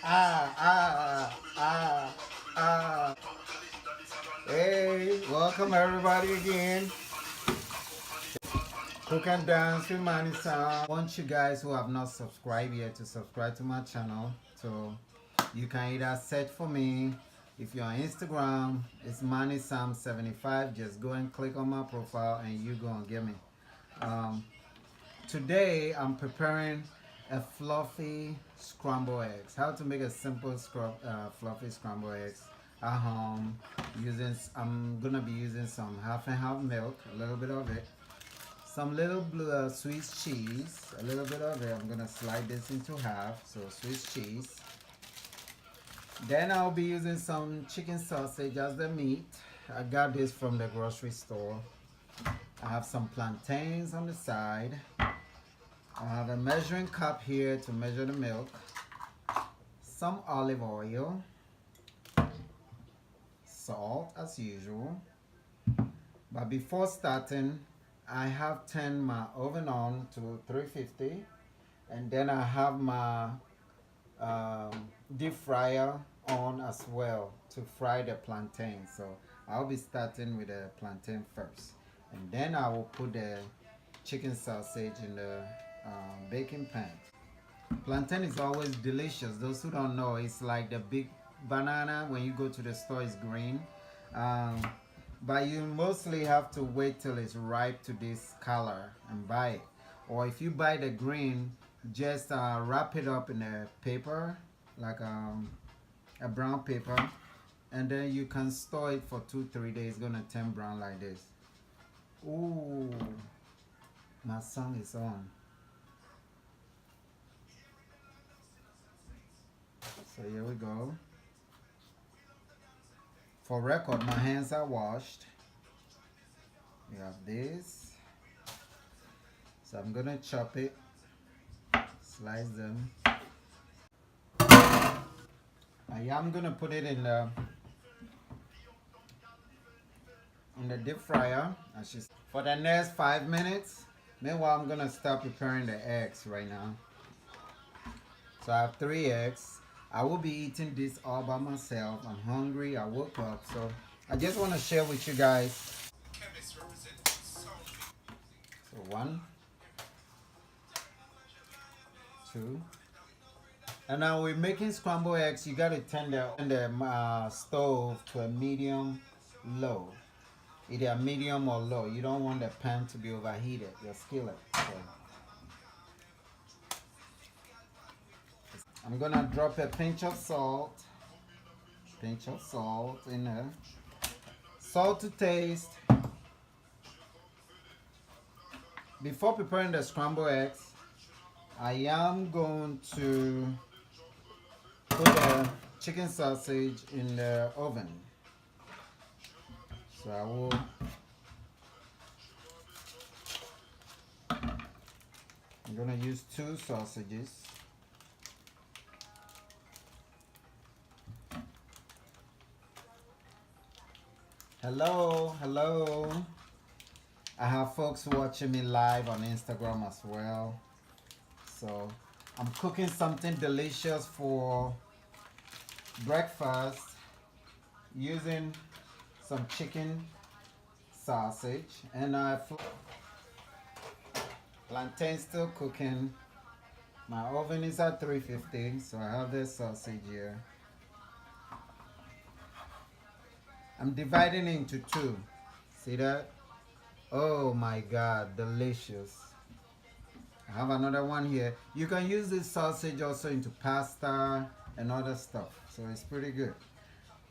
Ah, ah, ah, ah. Hey, welcome everybody again. Cook and dance with Manny Sound. I want you guys who have not subscribed yet to subscribe to my channel. So you can either search for me. If you're on Instagram, it's Manny Sam 75. Just go and click on my profile and you go and get me. Um, Today I'm preparing a fluffy scrambled eggs. How to make a simple fluffy scrambled eggs at home. I'm gonna be using some half and half milk, a little bit of it, some little blue Swiss cheese, a little bit of it. I'm gonna slide this into half, so Swiss cheese. Then I'll be using some chicken sausage as the meat. I got this from the grocery store. I have some plantains on the side. I have a measuring cup here to measure the milk, some olive oil, salt as usual. But before starting, I have turned my oven on to 350, and then I have my deep fryer on as well to fry the plantain. So I'll be starting with the plantain first, and then I will put the chicken sausage in the baking pan. Plantain is always delicious. Those who don't know, it's like the big banana. When you go to the store, it's green. Um, but you mostly have to wait till it's ripe to this color and buy it. Or if you buy the green, just wrap it up in a paper, like a brown paper, and then you can store it for 2-3 days. It's gonna turn brown like this. Ooh, my song is on. So here we go. For record, my hands are washed. We have this. So I'm gonna chop it, slice them. I am gonna put it in the deep fryer for the next 5 minutes. Meanwhile, I'm gonna start preparing the eggs right now. So I have 3 eggs. I will be eating this all by myself. I'm hungry. I woke up, so I just want to share with you guys. So 1, 2. And now we're making scrambled eggs. You gotta turn the stove to a medium low, either medium or low. You don't want the pan to be overheated, your skillet. So I'm gonna drop a pinch of salt in there. Salt to taste. Before preparing the scrambled eggs, I am going to put the chicken sausage in the oven. So I'm gonna use 2 sausages. Hello, hello. I have folks watching me live on Instagram as well. So I'm cooking something delicious for breakfast using some chicken sausage, and plantain still cooking. My oven is at 350, so I have this sausage here. I'm dividing it into 2. See that? Oh my God, delicious. I have another one here. You can use this sausage also into pasta and other stuff, so it's pretty good.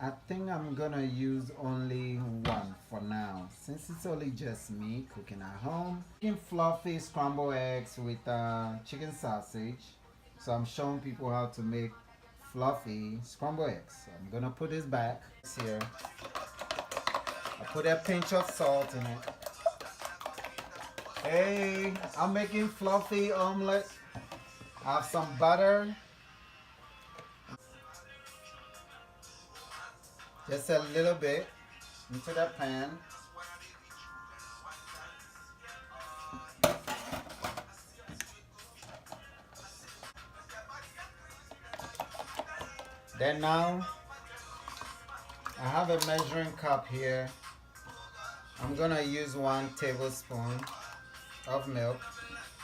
I think I'm gonna use only 1 for now, since it's only just me cooking at home. Making fluffy scrambled eggs with chicken sausage. So I'm showing people how to make fluffy scrambled eggs. So I'm gonna put this back here. I put a pinch of salt in it. Hey, I'm making fluffy omelet. I have some butter. Just a little bit into the pan. Then now I have a measuring cup here. I'm gonna use 1 tablespoon of milk.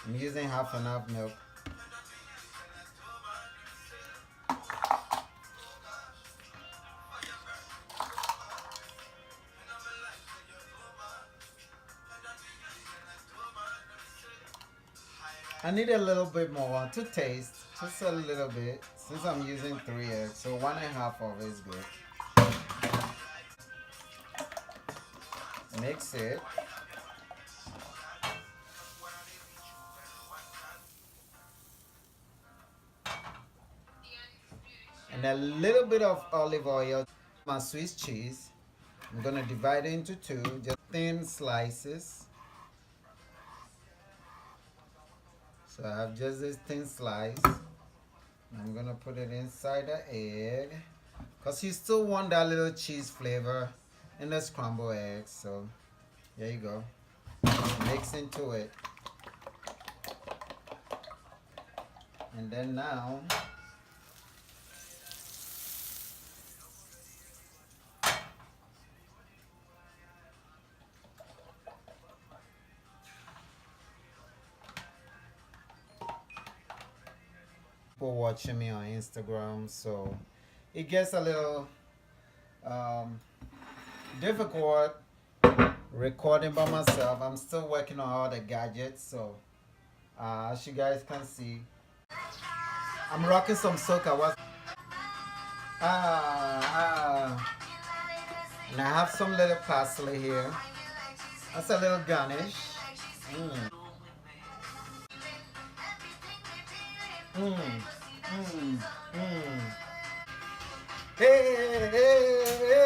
I'm using half and half milk. I need a little bit more to taste, just a little bit, since I'm using 3 eggs, so 1.5 of it is good. Mix it. And a little bit of olive oil. My Swiss cheese, I'm gonna divide it into 2, just thin slices. So I have just this thin slice. I'm gonna put it inside the egg, because you still want that little cheese flavor in the scrambled eggs. So there you go. Mix into it. And then now people watching me on Instagram, so it gets a little difficult recording by myself. I'm still working on all the gadgets, so as you guys can see, I'm rocking some soca. And I have some little parsley here. That's a little garnish. Mm. Mm. Mm. Mm. Hey, hey, hey, hey.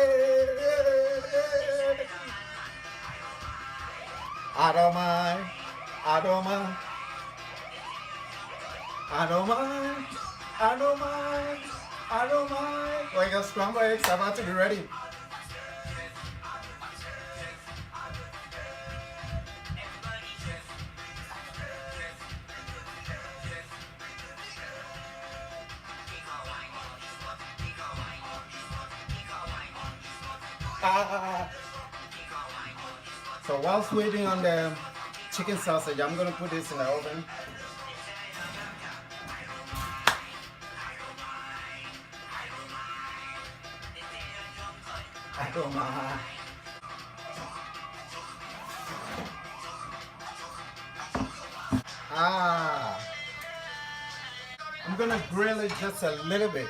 I don't mind. I don't mind. I don't mind. I don't mind. I don't mind. Well, your scrambled eggs are about to be ready. So whilst waiting on the chicken sausage, I'm gonna put this in the oven. I don't mind. I'm gonna grill it just a little bit.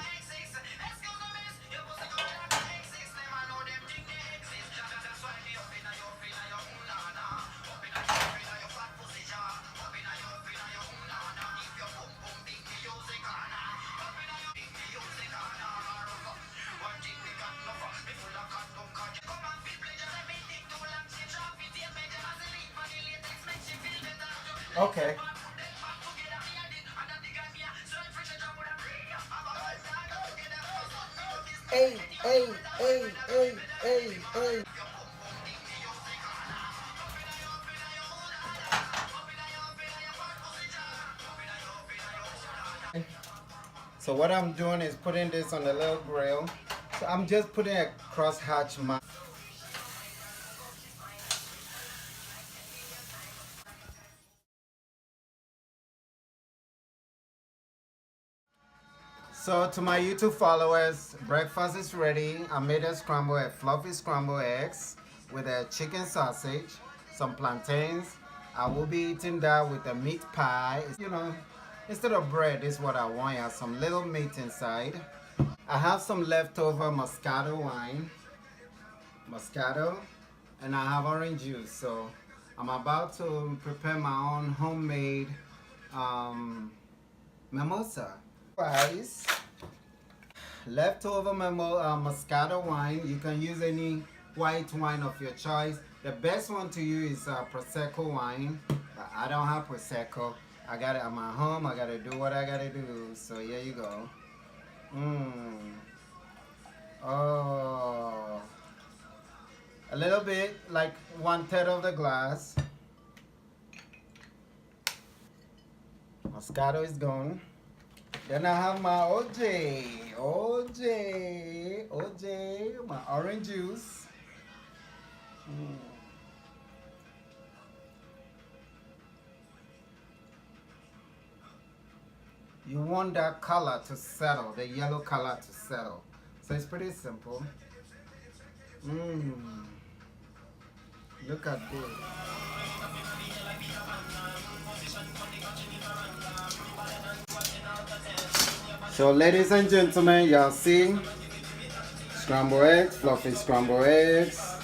Okay. Hey, hey, hey, hey, hey, hey. So what I'm doing is putting this on the little grill. So I'm just putting a cross-hatch mark. So to my YouTube followers, breakfast is ready. I made a fluffy scrambled eggs with a chicken sausage, some plantains. I will be eating that with a meat pie. You know, instead of bread, this is what I want. I have some little meat inside. I have some leftover Moscato wine, and I have orange juice. So I'm about to prepare my own homemade mimosa. Guys, leftover Moscato wine. You can use any white wine of your choice. The best one to use is Prosecco wine. But I don't have Prosecco. I got it at my home. I gotta do what I gotta do. So here you go. Oh, a little bit, like 1/3 of the glass. Moscato is gone. Then I have my OJ. orange juice. You want that color to settle, the yellow color to settle. So it's pretty simple. Look at this. So ladies and gentlemen, y'all see scrambled eggs, fluffy scrambled eggs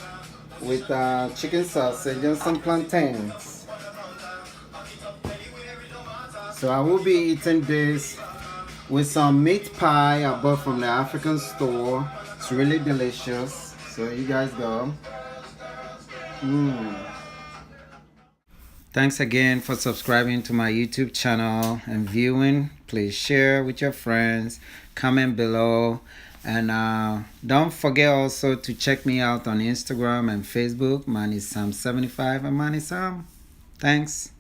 with chicken sausage and some plantains. So I will be eating this with some meat pie I bought from the African store. It's really delicious. So you guys go. Thanks again for subscribing to my YouTube channel and viewing. Please share with your friends, comment below, and don't forget also to check me out on Instagram and Facebook. Mine is Sam75 and Mine is Sam. Thanks.